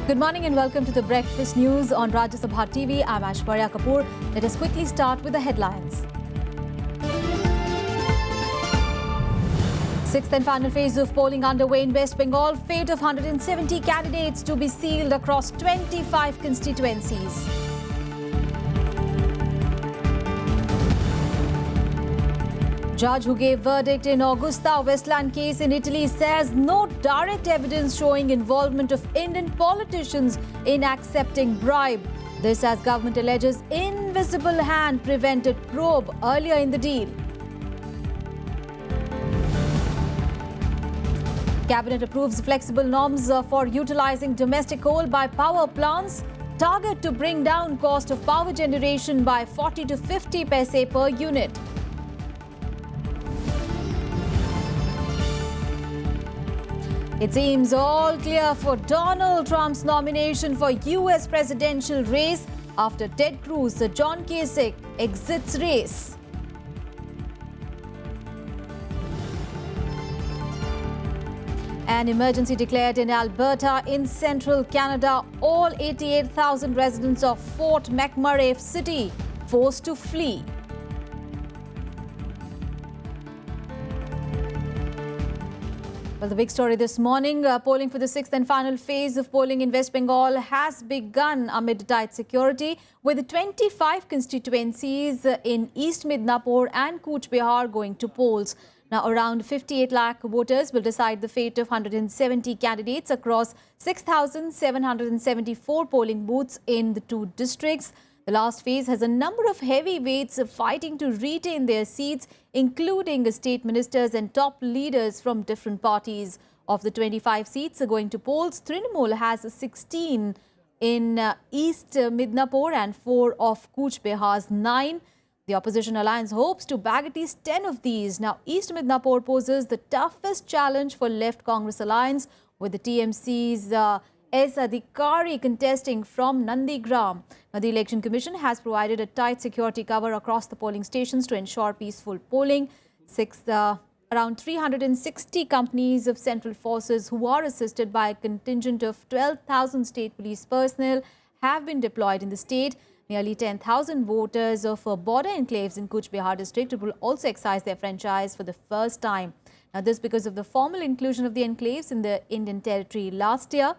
Good morning and welcome to the Breakfast News on Rajya Sabha TV. I'm Aishwarya Kapoor. Let us quickly start with the headlines. Sixth and final phase of polling underway in West Bengal. Fate of 170 candidates to be sealed across 25 constituencies. Judge who gave verdict in Augusta Westland case in Italy says no direct evidence showing involvement of Indian politicians in accepting bribe. This as government alleges invisible hand prevented probe earlier in the deal. Cabinet approves flexible norms for utilizing domestic coal by power plants. Target to bring down cost of power generation by 40 to 50 paise per unit. It seems all clear for Donald Trump's nomination for U.S. presidential race after Ted Cruz, John Kasich exits race. An emergency declared in Alberta in central Canada. All 88,000 residents of Fort McMurray City forced to flee. Well, the big story this morning, polling for the sixth and final phase of polling in West Bengal has begun amid tight security, with 25 constituencies in East Midnapore and Cooch Behar going to polls. Now, around 58 lakh voters will decide the fate of 170 candidates across 6,774 polling booths in the two districts. The last phase has a number of heavyweights fighting to retain their seats, including state ministers and top leaders from different parties. Of the 25 seats going to polls, Trinamool has 16 in East Midnapore and 4 of Cooch Behar's 9. The opposition alliance hopes to bag at least 10 of these. Now, East Midnapore poses the toughest challenge for Left Congress alliance, with the TMC's S. Adhikari contesting from Nandigram. Now, the Election Commission has provided a tight security cover across the polling stations to ensure peaceful polling. Around 360 companies of central forces who are assisted by a contingent of 12,000 state police personnel have been deployed in the state. Nearly 10,000 voters of border enclaves in Cooch Behar district will also exercise their franchise for the first time. Now, this because of the formal inclusion of the enclaves in the Indian territory last year.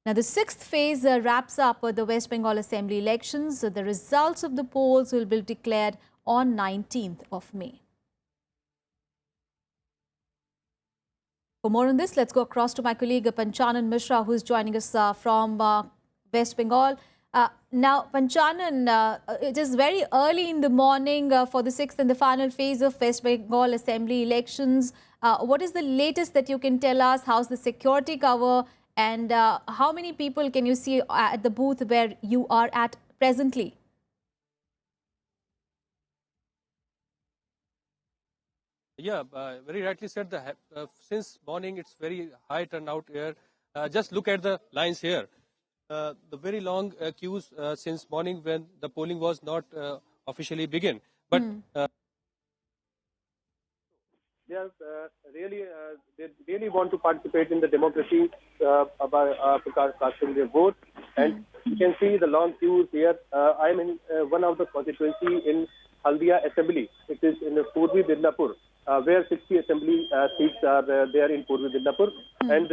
Now, the sixth phase wraps up the West Bengal Assembly elections. The results of the polls will be declared on 19th of May. For more on this, let's go across to my colleague Panchanan Mishra, who is joining us from West Bengal. Now, Panchanan, it is very early in the morning for the sixth and the final phase of West Bengal Assembly elections. What is the latest that you can tell us? How's the security cover? And how many people can you see at the booth where you are at presently? Yeah, very rightly said. Since morning, it's very high turnout here. Just look at the lines here. The very long queues since morning when the polling was not officially begin. But they really want to participate in the democracy by casting their vote. And you can see the long queues here. I'm in one of the constituency in Haldia Assembly. It is in the Purvi Midnapur, where 60 assembly seats are there in Purvi Midnapur. And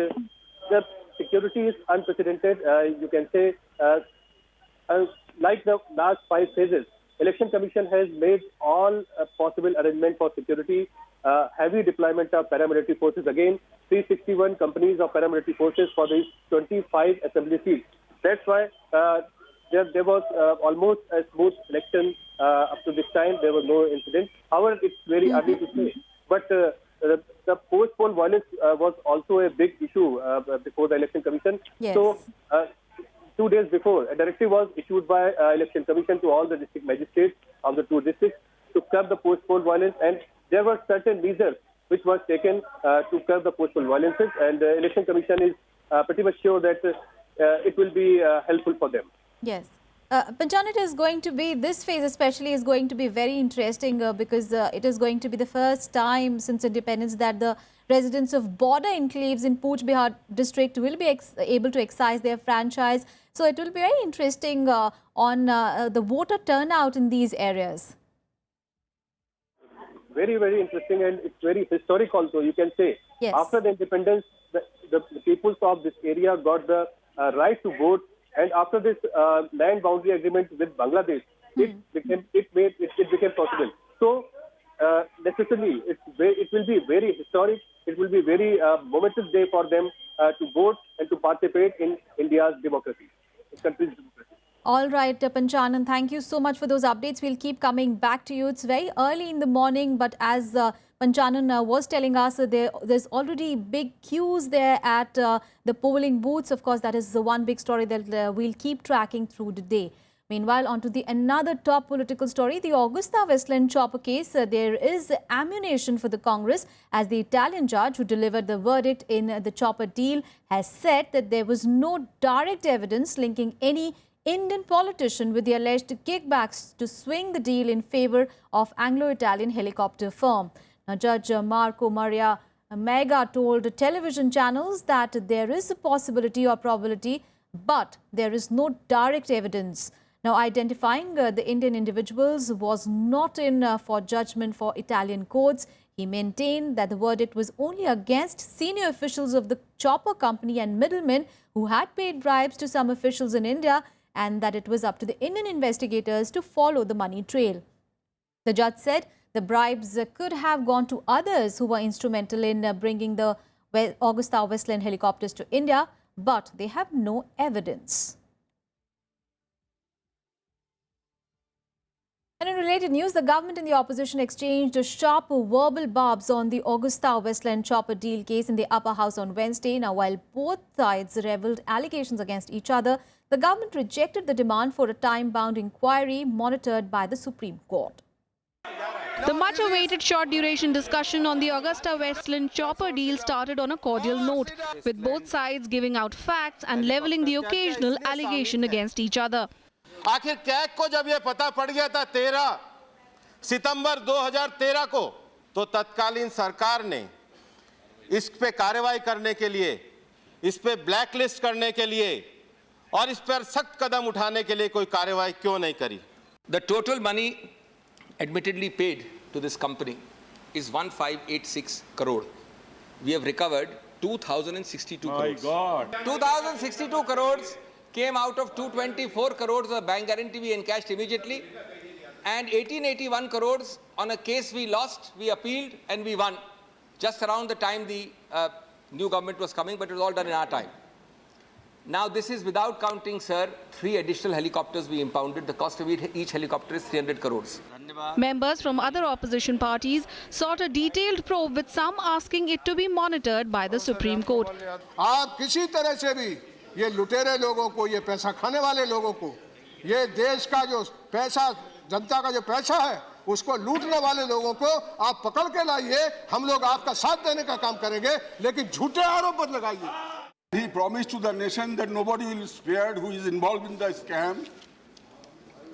the security is unprecedented. You can say, like the last 5 phases, Election Commission has made all possible arrangement for security. Heavy deployment of paramilitary forces again, 361 companies of paramilitary forces for these 25 assembly seats. That's why there was almost a smooth election up to this time. There was no incident. However, it's very early to say. But the post-poll violence was also a big issue before the Election Commission. Yes. So, 2 days before, a directive was issued by Election Commission to all the district magistrates of the 2 districts to curb the post-poll violence, and there were certain measures which was taken to curb the post-poll violences, and the Election Commission is pretty much sure that it will be helpful for them. Yes. Panchanan, is going to be, this phase especially is going to be very interesting because it is going to be the first time since independence that the Residents of border enclaves in Pooch Bihar district will be able to exercise their franchise. So it will be very interesting on the voter turnout in these areas. Very, very interesting, and it's very historic also, you can say. Yes. After the independence, the peoples of this area got the right to vote, and after this land boundary agreement with Bangladesh, it became possible. So necessarily, it will be very historic. It will be very momentous day for them to vote and to participate in India's democracy, the country's democracy. All right, Panchanan, thank you so much for those updates. We'll keep coming back to you. It's very early in the morning, but as Panchanan was telling us, there's already big queues there at the polling booths. Of course, that is the one big story that we'll keep tracking through the day. Meanwhile, on to another top political story, the Augusta Westland chopper case. There is ammunition for the Congress as the Italian judge who delivered the verdict in the chopper deal has said that there was no direct evidence linking any Indian politician with the alleged kickbacks to swing the deal in favor of Anglo-Italian helicopter firm. Now, Judge Marco Maria Mega told television channels that there is a possibility or probability, but there is no direct evidence. Now, identifying the Indian individuals was not in for judgment for Italian courts. He maintained that the verdict was only against senior officials of the chopper company and middlemen who had paid bribes to some officials in India, and that it was up to the Indian investigators to follow the money trail. The judge said the bribes could have gone to others who were instrumental in bringing the Augusta Westland helicopters to India, but they have no evidence. And in related news, the government and the opposition exchanged sharp verbal barbs on the Augusta Westland chopper deal case in the upper house on Wednesday. Now, while both sides levelled allegations against each other, the government rejected the demand for a time-bound inquiry monitored by the Supreme Court. The much-awaited short-duration discussion on the Augusta Westland chopper deal started on a cordial note, with both sides giving out facts and levelling the occasional allegation against each other. आखिर CAG को जब ये पता पड़ गया था 13 सितंबर 2013 को, तो तत्कालीन सरकार ने इस पे कार्रवाई करने के लिए, इस पे ब्लैकलिस्ट करने के लिए और इस पर सख्त कदम उठाने के लिए कोई कार्रवाई क्यों नहीं करी? The total money admittedly paid to this company is 1586 crore. We have recovered 2062 crores. My God. 2062 crores came out of 224 crores of bank guarantee we encashed immediately, and 1881 crores on a case we lost, we appealed and we won just around the time the new government was coming, but it was all done in our time. Now this is without counting, sir, 3 additional helicopters we impounded. The cost of each helicopter is 300 crores. Members from other opposition parties sought a detailed probe, with some asking it to be monitored by the Supreme Court. आप किसी तरह से भी ये लुटेरे लोगों को, ये पैसा खाने वाले लोगों को, ये देश का जो पैसा, जनता का जो पैसा है, उसको लूटने वाले लोगों को आप पकड़ के लाइए. हम लोग आपका साथ देने का काम करेंगे, लेकिन झूठे आरोप मत लगाइए. He promised to the nation that nobody will be spared who is involved in the scam.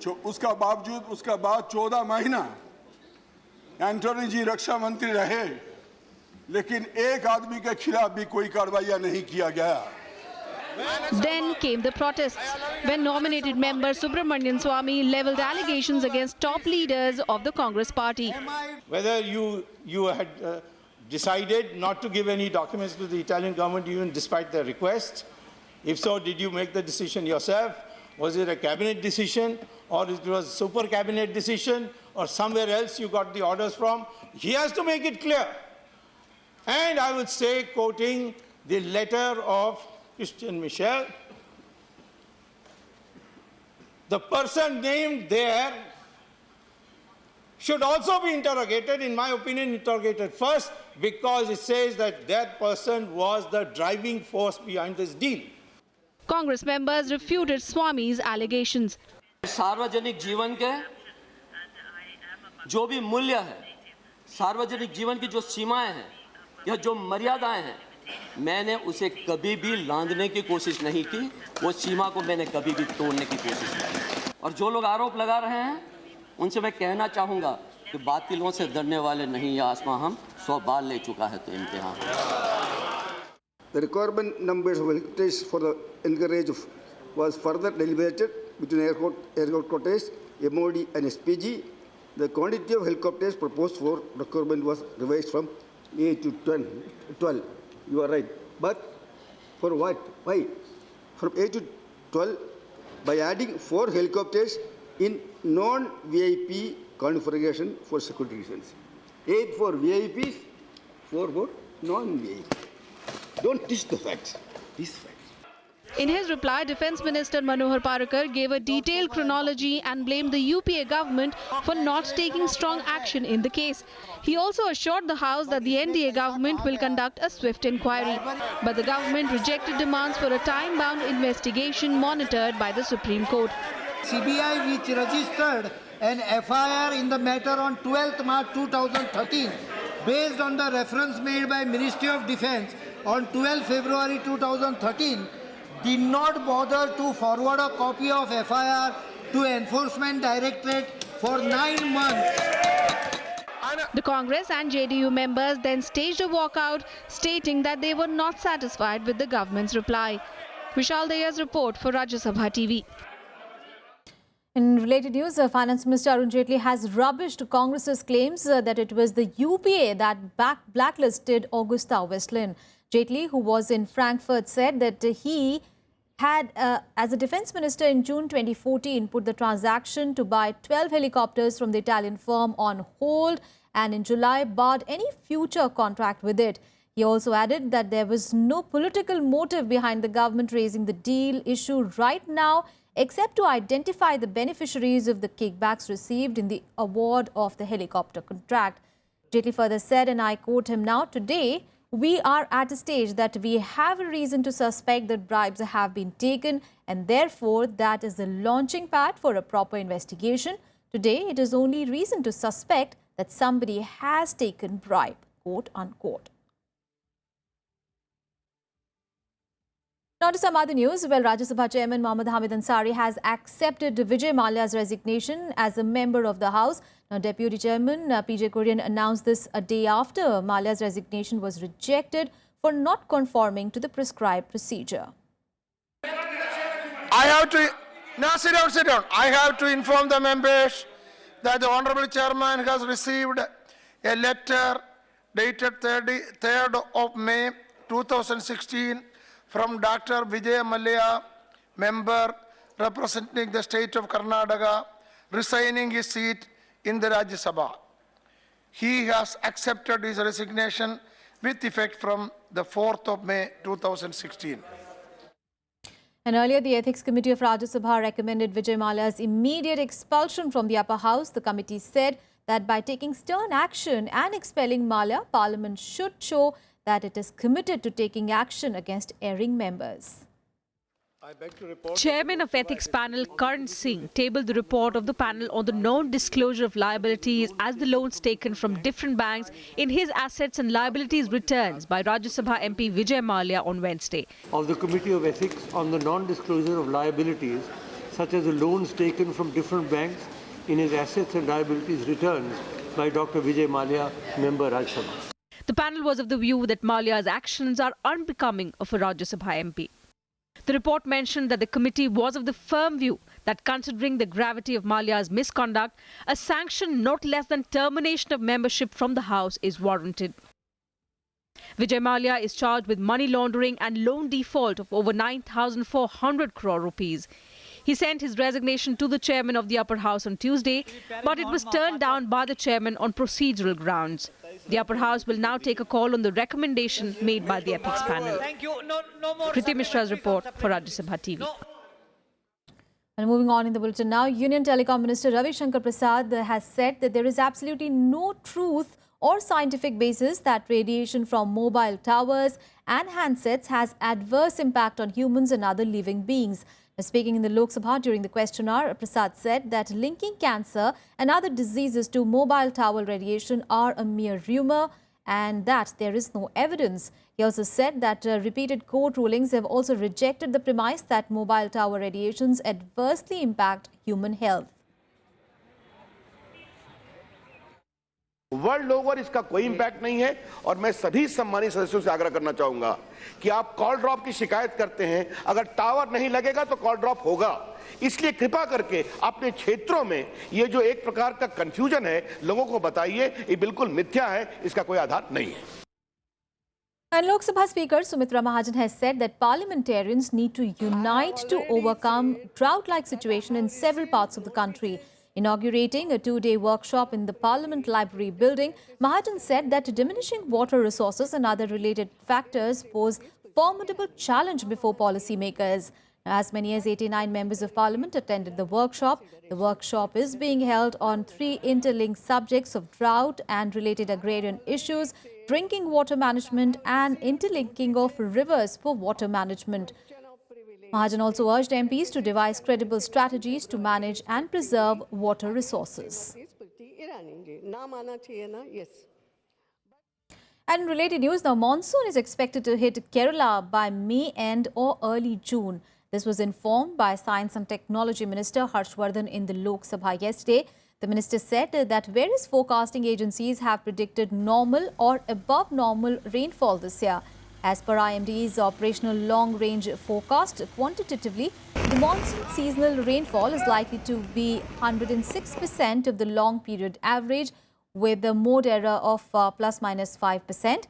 उसका बावजूद उसका बाद 14 महीना एंटोनी जी रक्षा मंत्री रहे, लेकिन एक आदमी के खिलाफ भी कोई कार्रवाई नहीं किया गया. Then came the protests, when nominated member Subramanian Swamy levelled allegations against top leaders of the Congress party. Whether you had decided not to give any documents to the Italian government even despite their request. If so, did you make the decision yourself? Was it a cabinet decision, or it was a super cabinet decision, or somewhere else you got the orders from? He has to make it clear. And I would say, quoting the letter of Christian Michel, the person named there should also be interrogated, in my opinion, interrogated first, because it says that that person was the driving force behind this deal. Congress members refuted Swamy's allegations. सार्वजनिक जीवन के जो भी मूल्य है, सार्वजनिक जीवन की जो सीमाएं हैं या जो मर्यादाएं हैं, मैंने उसे कभी भी लांघने की कोशिश नहीं की. वो सीमा को मैंने कभी भी तोड़ने की कोशिश की. और जो लोग आरोप लगा रहे हैं, उनसे मैं कहना चाहूँगा कि बातिलों से डरने वाले नहीं, ये आसमां हम 100 बार ले चुका है तो इम्तिहान। The requirement numbers of helicopters for the encourage was further deliberated between headquarters, MOD and SPG. The quantity of helicopters proposed for requirement was revised from 8 to 12. You are right. But for what? Why? From 8 to 12 by adding 4 helicopters in non-VIP configuration for security reasons. 8 for VIPs, 4 for non-VIP. Don't twist the facts. These facts. In his reply, Defence Minister Manohar Parrikar gave a detailed chronology and blamed the UPA government for not taking strong action in the case. He also assured the House that the NDA government will conduct a swift inquiry. But the government rejected demands for a time-bound investigation monitored by the Supreme Court. CBI, which registered an FIR in the matter on 12th March 2013, based on the reference made by Ministry of Defence on 12 February 2013, did not bother to forward a copy of FIR to Enforcement Directorate for 9 months. The Congress and JDU members then staged a walkout, stating that they were not satisfied with the government's reply. Vishal Daya's report for Rajya Sabha TV. In related news, Finance Minister Arun Jaitley has rubbished Congress's claims that it was the UPA that blacklisted Augusta Westland. Jaitley, who was in Frankfurt, said that he had, as a defence minister in June 2014, put the transaction to buy 12 helicopters from the Italian firm on hold and in July barred any future contract with it. He also added that there was no political motive behind the government raising the deal issue right now, except to identify the beneficiaries of the kickbacks received in the award of the helicopter contract. Jaitley further said, and I quote him now, "Today, we are at a stage that we have a reason to suspect that bribes have been taken, and therefore that is the launching pad for a proper investigation. Today, it is only reason to suspect that somebody has taken bribe," quote unquote. Now to some other news. Well, Rajya Sabha Chairman Mohammad Hamid Ansari has accepted Vijay Mallya's resignation as a member of the House. Now, Deputy Chairman PJ Kurian announced this a day after Mallya's resignation was rejected for not conforming to the prescribed procedure. I have to... Now sit down. I have to inform the members that the Honorable Chairman has received a letter dated 3rd of May 2016 from Dr. Vijay Mallya, member representing the state of Karnataka, resigning his seat in the Rajya Sabha. He has accepted his resignation with effect from the 4th of May 2016. And earlier, the Ethics Committee of Rajya Sabha recommended Vijay Mallya's immediate expulsion from the upper house. The committee said that by taking stern action and expelling Mallya, Parliament should show that it is committed to taking action against erring members. Chairman of Ethics Panel Karan Singh tabled the report of the panel on the non-disclosure of liabilities as the loans taken from different banks in his assets and liabilities returns by Rajya Sabha MP Vijay Mallya on Wednesday. Of the Committee of Ethics on the non-disclosure of liabilities such as the loans taken from different banks in his assets and liabilities returns by Dr. Vijay Mallya, member Rajya Sabha. The panel was of the view that Mallya's actions are unbecoming of a Rajya Sabha MP. The report mentioned that the committee was of the firm view that considering the gravity of Mallya's misconduct, a sanction not less than termination of membership from the House is warranted. Vijay Mallya is charged with money laundering and loan default of over 9,400 crore rupees. He sent his resignation to the chairman of the upper house on Tuesday, but it was turned down by the chairman on procedural grounds. The upper house will now take a call on the recommendation made by the ethics panel. Kriti Mishra's report for Rajya Sabha TV. And moving on in the bulletin now, Union Telecom Minister Ravi Shankar Prasad has said that there is absolutely no truth or scientific basis that radiation from mobile towers and handsets has adverse impact on humans and other living beings. Speaking in the Lok Sabha during the question hour, Prasad said that linking cancer and other diseases to mobile tower radiation are a mere rumor and that there is no evidence. He also said that repeated court rulings have also rejected the premise that mobile tower radiations adversely impact human health. World over इसका कोई impact नहीं है और मैं सभी सम्मानित सदस्यों से आग्रह करना चाहूंगा कि आप कॉल ड्रॉप की शिकायत करते हैं, अगर टावर नहीं लगेगा तो कॉल ड्रॉप होगा। इसलिए कृपा करके अपने क्षेत्रों में ये जो एक प्रकार का कंफ्यूजन है लोगों को बताइए, ये बिल्कुल मिथ्या है, इसका कोई आधार नहीं है। And Lok Sabha Speaker Sumitra Mahajan has said that parliamentarians need to unite to overcome drought-like situation in several parts of the country. Inaugurating a two-day workshop in the Parliament Library building, Mahajan said that diminishing water resources and other related factors pose formidable challenge before policymakers. As many as 89 members of Parliament attended the workshop. The workshop is being held on 3 interlinked subjects of drought and related agrarian issues, drinking water management and interlinking of rivers for water management. Mahajan also urged MPs to devise credible strategies to manage and preserve water resources. And in related news, now monsoon is expected to hit Kerala by May end or early June. This was informed by Science and Technology Minister Harshvardhan in the Lok Sabha yesterday. The minister said that various forecasting agencies have predicted normal or above normal rainfall this year. As per IMD's operational long-range forecast, quantitatively, the monsoon seasonal rainfall is likely to be 106% of the long period average, with the mode error of plus minus 5%.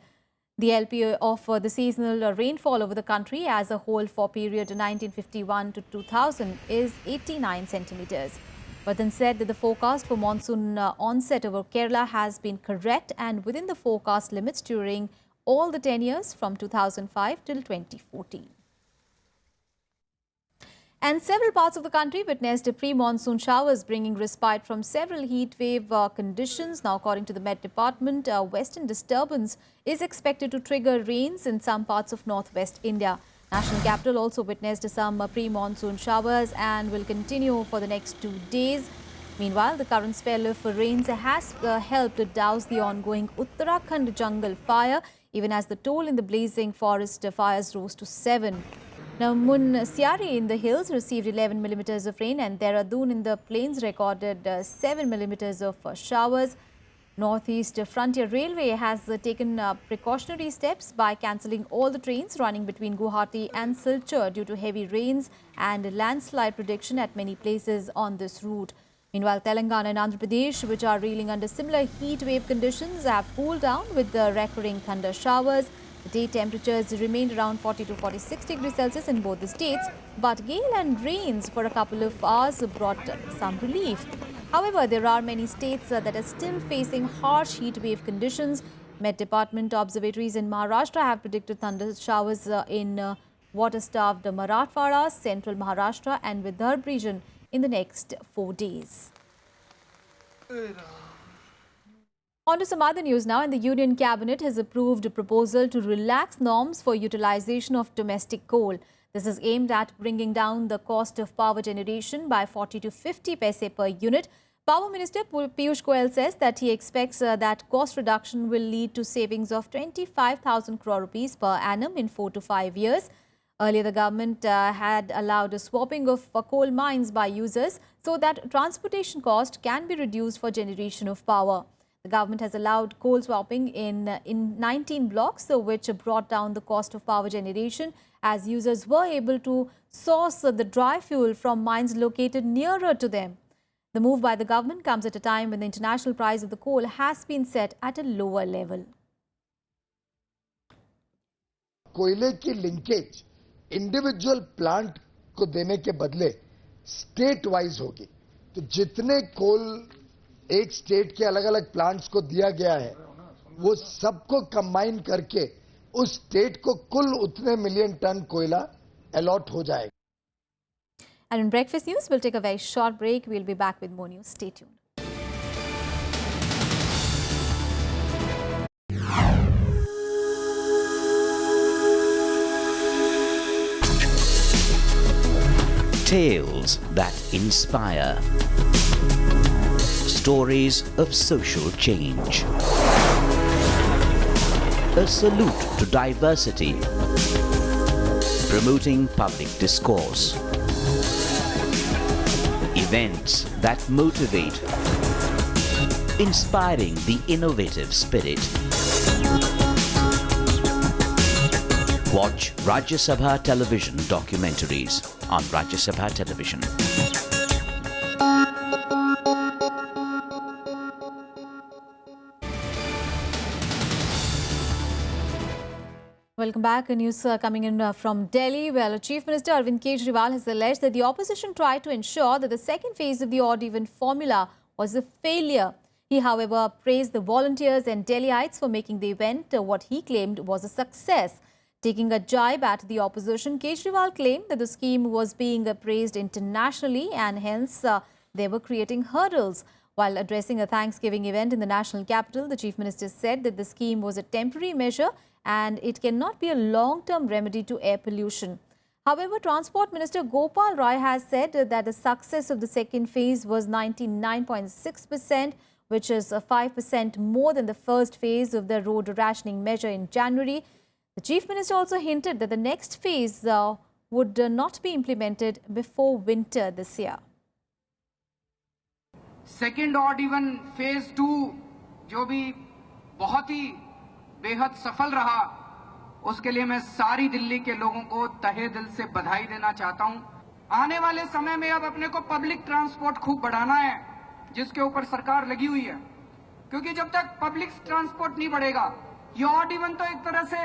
The LPA of the seasonal rainfall over the country as a whole for period 1951 to 2000 is 89 centimeters. Vardhan said that the forecast for monsoon onset over Kerala has been correct and within the forecast limits during all the 10 years from 2005 till 2014. And several parts of the country witnessed pre-monsoon showers, bringing respite from several heat wave conditions. Now, according to the Met Department, western disturbance is expected to trigger rains in some parts of northwest India. National capital also witnessed some pre-monsoon showers and will continue for the next 2 days. Meanwhile, the current spell of rains has helped douse the ongoing Uttarakhand jungle fire, even as the toll in the blazing forest fires rose to 7. Now, Munsiari in the hills received 11 millimeters of rain and Dehradun in the plains recorded 7 millimeters of showers. Northeast Frontier Railway has taken precautionary steps by cancelling all the trains running between Guwahati and Silchar due to heavy rains and landslide prediction at many places on this route. Meanwhile, Telangana and Andhra Pradesh, which are reeling under similar heat wave conditions, have cooled down with the recurring thunder showers. The day temperatures remained around 40 to 46 degrees Celsius in both the states, but gale and rains for a couple of hours brought some relief. However, there are many states that are still facing harsh heat wave conditions. Met Department observatories in Maharashtra have predicted thunder showers in water-starved Marathwada, central Maharashtra and Vidarbha region in the next 4 days. On to some other news now, and the Union Cabinet has approved a proposal to relax norms for utilization of domestic coal. This is aimed at bringing down the cost of power generation by 40 to 50 paise per unit. Power Minister Piyush Goyal says that he expects that cost reduction will lead to savings of 25,000 crore rupees per annum in 4 to 5 years. Earlier, the government had allowed a swapping of coal mines by users so that transportation cost can be reduced for generation of power. The government has allowed coal swapping in 19 blocks, which brought down the cost of power generation as users were able to source the dry fuel from mines located nearer to them. The move by the government comes at a time when the international price of the coal has been set at a lower level. कोयले की linkage individual plant को देने के बदले state wise होगी, तो जितने कोल एक स्टेट के अलग अलग प्लांट्स को दिया गया है वो सबको कंबाइन करके उस स्टेट को कुल उतने मिलियन टन कोयला अलॉट हो जाएगा. And in breakfast news, we'll take a very short break. We'll be back with more news. Stay tuned. Tales that inspire. Stories of social change. A salute to diversity. Promoting public discourse. Events that motivate. inspiring the innovative spirit. Watch Rajya Sabha television documentaries on Rajya Sabha television. Welcome back. News coming in from Delhi. Well, Chief Minister Arvind Kejriwal has alleged that the opposition tried to ensure that the second phase of the odd-even formula was a failure. He, however, praised the volunteers and Delhiites for making the event what he claimed was a success. Taking a jibe at the opposition, Kejriwal claimed that the scheme was being praised internationally and hence they were creating hurdles. While addressing a Thanksgiving event in the national capital, the Chief Minister said that the scheme was a temporary measure and it cannot be a long-term remedy to air pollution. However, Transport Minister Gopal Rai has said that the success of the second phase was 99.6%, which is 5% more than the first phase of the road rationing measure in January. The Chief Minister also hinted that the next phase would not be implemented before winter this year. Second odd even phase 2 जो भी बहुत ही बेहद सफल रहा, उसके लिए मैं सारी दिल्ली के लोगों को तहे दिल से बधाई देना चाहता हूं। आने वाले समय में अब अपने को पब्लिक ट्रांसपोर्ट खूब बढ़ाना है, जिसके ऊपर सरकार लगी हुई है, क्योंकि जब तक पब्लिक ट्रांसपोर्ट नहीं बढ़ेगा, ये ऑड इवन तो एक तरह से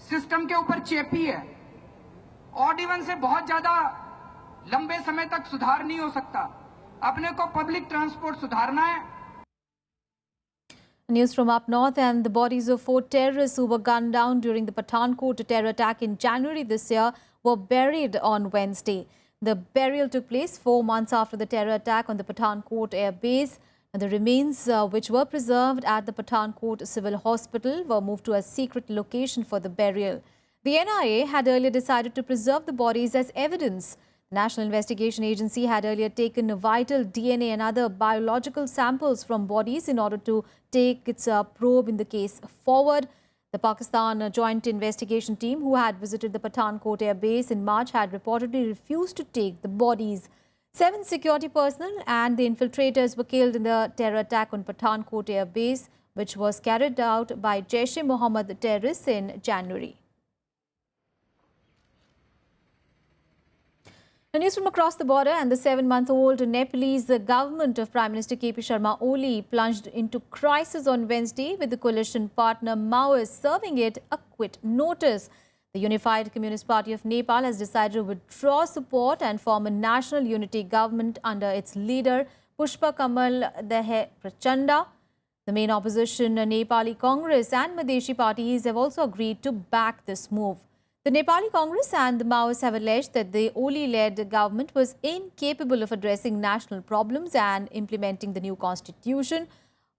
सिस्टम के ऊपर चेपी है। ऑड इवन से बहुत ज्यादा लंबे समय तक सुधार नहीं हो सकता। अपने को पब्लिक ट्रांसपोर्ट सुधारना है। News from up north, and the bodies of 4 terrorists who were gunned down during the Pathankot terror attack in January this year were buried on Wednesday. The burial took place 4 months after the terror attack on the Pathankot air base. And the remains, which were preserved at the Pathankot Civil Hospital, were moved to a secret location for the burial. The NIA had earlier decided to preserve the bodies as evidence. The National Investigation Agency had earlier taken vital DNA and other biological samples from bodies in order to take its probe in the case forward. The Pakistan Joint Investigation Team, who had visited the Pathankot air base in March, had reportedly refused to take the bodies. 7 security personnel and the infiltrators were killed in the terror attack on Pathankot air base, which was carried out by Jaish-e-Mohammed terrorists in January. News from across the border, and the 7-month-old Nepalese government of Prime Minister KP Sharma Oli plunged into crisis on Wednesday, with the coalition partner Maoists serving it a quit notice. The Unified Communist Party of Nepal has decided to withdraw support and form a national unity government under its leader Pushpa Kamal Dahe Prachanda. The main opposition, Nepali Congress and Madheshi parties, have also agreed to back this move. The Nepali Congress and the Maoists have alleged that the Oli-led government was incapable of addressing national problems and implementing the new constitution.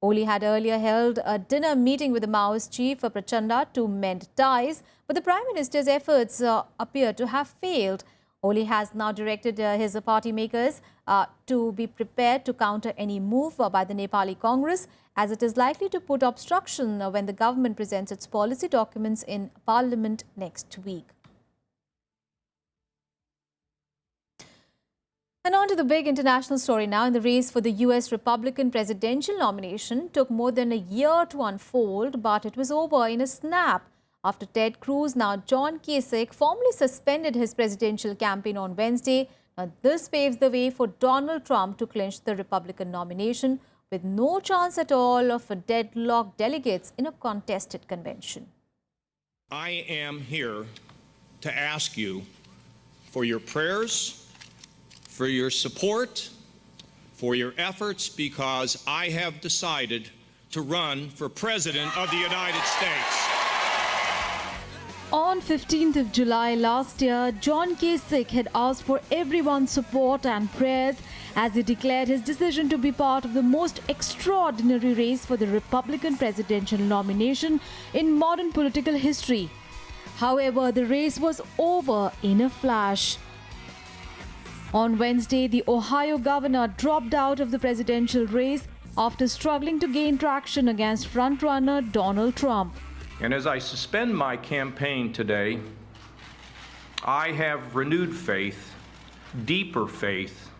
Oli had earlier held a dinner meeting with the Maoist chief Prachanda to mend ties, but the Prime Minister's efforts appear to have failed. Oli has now directed his party makers to be prepared to counter any move by the Nepali Congress, as it is likely to put obstruction when the government presents its policy documents in Parliament next week. And on to the big international story now. In the race for the US Republican presidential nomination took more than a year to unfold, but it was over in a snap. After Ted Cruz, now John Kasich formally suspended his presidential campaign on Wednesday. Now this paves the way for Donald Trump to clinch the Republican nomination, with no chance at all of a deadlocked delegates in a contested convention. I am here to ask you for your prayers, for your support, for your efforts, because I have decided to run for President of the United States. On 15th of July last year, John Kasich had asked for everyone's support and prayers as he declared his decision to be part of the most extraordinary race for the Republican presidential nomination in modern political history. However, the race was over in a flash. On Wednesday, the Ohio governor dropped out of the presidential race after struggling to gain traction against frontrunner Donald Trump. And as I suspend my campaign today, I have renewed faith, deeper faith,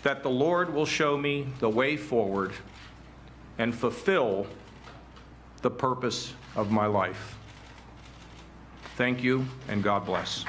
that the Lord will show me the way forward and fulfill the purpose of my life. Thank you, and God bless.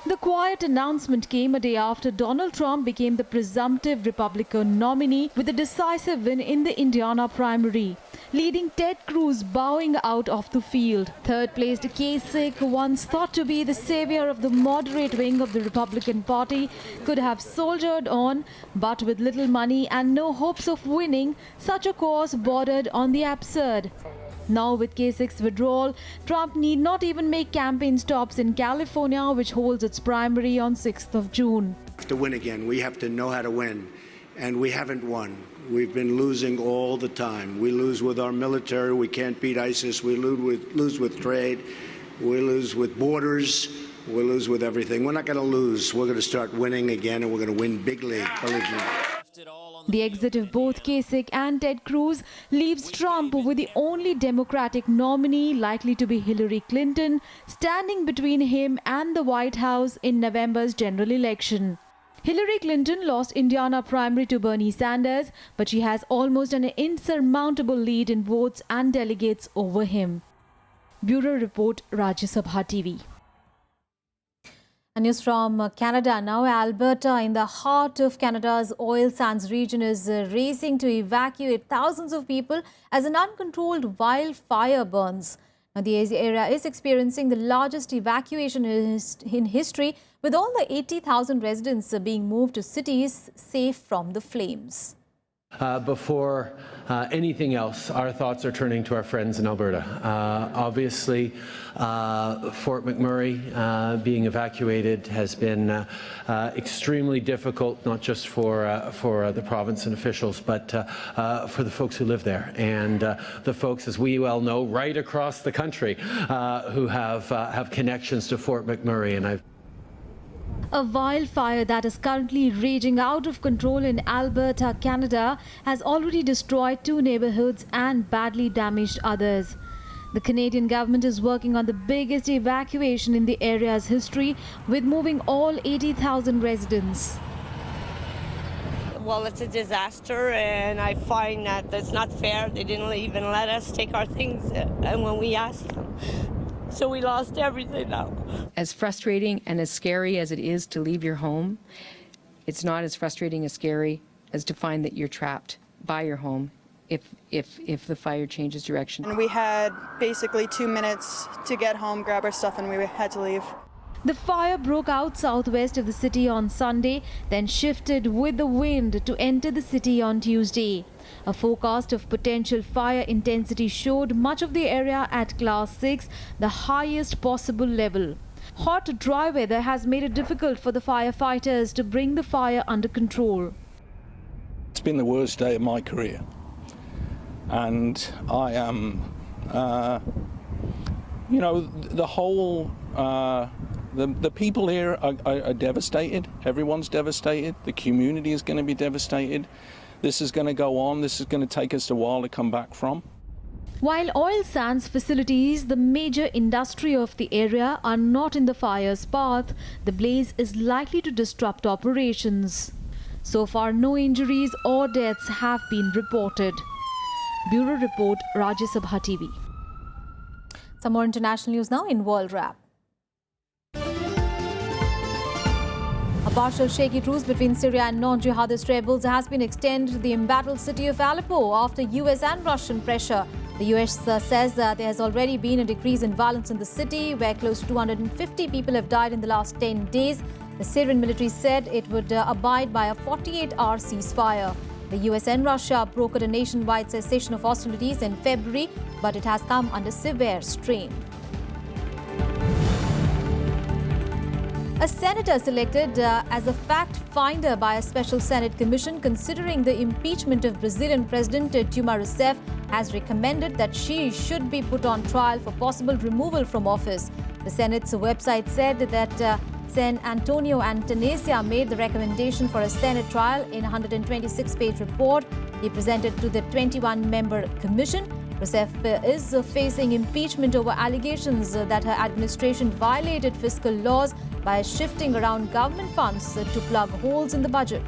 The quiet announcement came a day after Donald Trump became the presumptive Republican nominee with a decisive win in the Indiana primary, leading Ted Cruz bowing out of the field. Third-placed Kasich, once thought to be the savior of the moderate wing of the Republican Party, could have soldiered on, but with little money and no hopes of winning, such a course bordered on the absurd. Now with Kasich's withdrawal, Trump need not even make campaign stops in California, which holds its primary on 6th of June. To win again, we have to know how to win, and we haven't won. We've been losing all the time. We lose with our military, we can't beat ISIS, we lose with trade, we lose with borders, we lose with everything. We're not going to lose. We're going to start winning again, and we're going to win big league, believe me. The exit of both Kasich and Ted Cruz leaves Trump with the only Democratic nominee, likely to be Hillary Clinton, standing between him and the White House in November's general election. Hillary Clinton lost Indiana primary to Bernie Sanders, but she has almost an insurmountable lead in votes and delegates over him. Bureau Report, Rajya Sabha TV. And news from Canada now. Alberta, in the heart of Canada's oil sands region, is racing to evacuate thousands of people as an uncontrolled wildfire burns. Now, the area is experiencing the largest evacuation in history, with all the 80,000 residents being moved to cities safe from the flames. Before anything else, our thoughts are turning to our friends in Alberta. Obviously, Fort McMurray being evacuated has been extremely difficult, not just for the province and officials, but for the folks who live there, and the folks, as we well know, right across the country who have connections to Fort McMurray. And A wildfire that is currently raging out of control in Alberta, Canada, has already destroyed 2 neighborhoods and badly damaged others. The Canadian government is working on the biggest evacuation in the area's history, with moving all 80,000 residents. Well, it's a disaster, and I find that that's not fair. They didn't even let us take our things and when we asked them. So we lost everything now. As frustrating and as scary as it is to leave your home, it's not as frustrating as scary as to find that you're trapped by your home if the fire changes direction. And we had basically 2 minutes to get home, grab our stuff, and we had to leave. The fire broke out southwest of the city on Sunday, then shifted with the wind to enter the city on Tuesday. A forecast of potential fire intensity showed much of the area at Class 6, the highest possible level. Hot, dry weather has made it difficult for the firefighters to bring the fire under control. It's been the worst day of my career, and I am, the whole, the people here are devastated. Everyone's devastated. The community is going to be devastated. This is going to go on. This is going to take us a while to come back from. While oil sands facilities, the major industry of the area, are not in the fire's path, the blaze is likely to disrupt operations. So far, no injuries or deaths have been reported. Bureau Report, Rajya Sabha TV. Some more international news now in World Wrap. A partial shaky truce between Syria and non-jihadist rebels has been extended to the embattled city of Aleppo after US and Russian pressure. The US says that there has already been a decrease in violence in the city, where close to 250 people have died in the last 10 days. The Syrian military said it would abide by a 48-hour ceasefire. The US and Russia brokered a nationwide cessation of hostilities in February, but it has come under severe strain. A senator selected as a fact finder by a special Senate commission considering the impeachment of Brazilian President Dilma Rousseff has recommended that she should be put on trial for possible removal from office. The Senate's website said that Sen Antonio Antonesia made the recommendation for a Senate trial in a 126-page report he presented to the 21-member commission. Rousseff is facing impeachment over allegations that her administration violated fiscal laws by shifting around government funds to plug holes in the budget.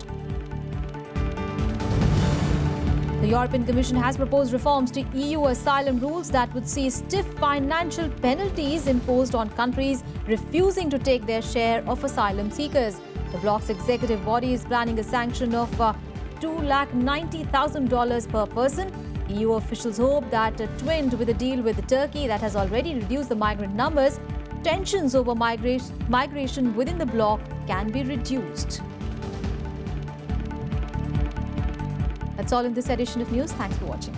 The European Commission has proposed reforms to EU asylum rules that would see stiff financial penalties imposed on countries refusing to take their share of asylum seekers. The bloc's executive body is planning a sanction of $290,000 per person. EU officials hope that, twinned with a deal with Turkey that has already reduced the migrant numbers, tensions over migration within the bloc can be reduced. That's all in this edition of news. Thanks for watching.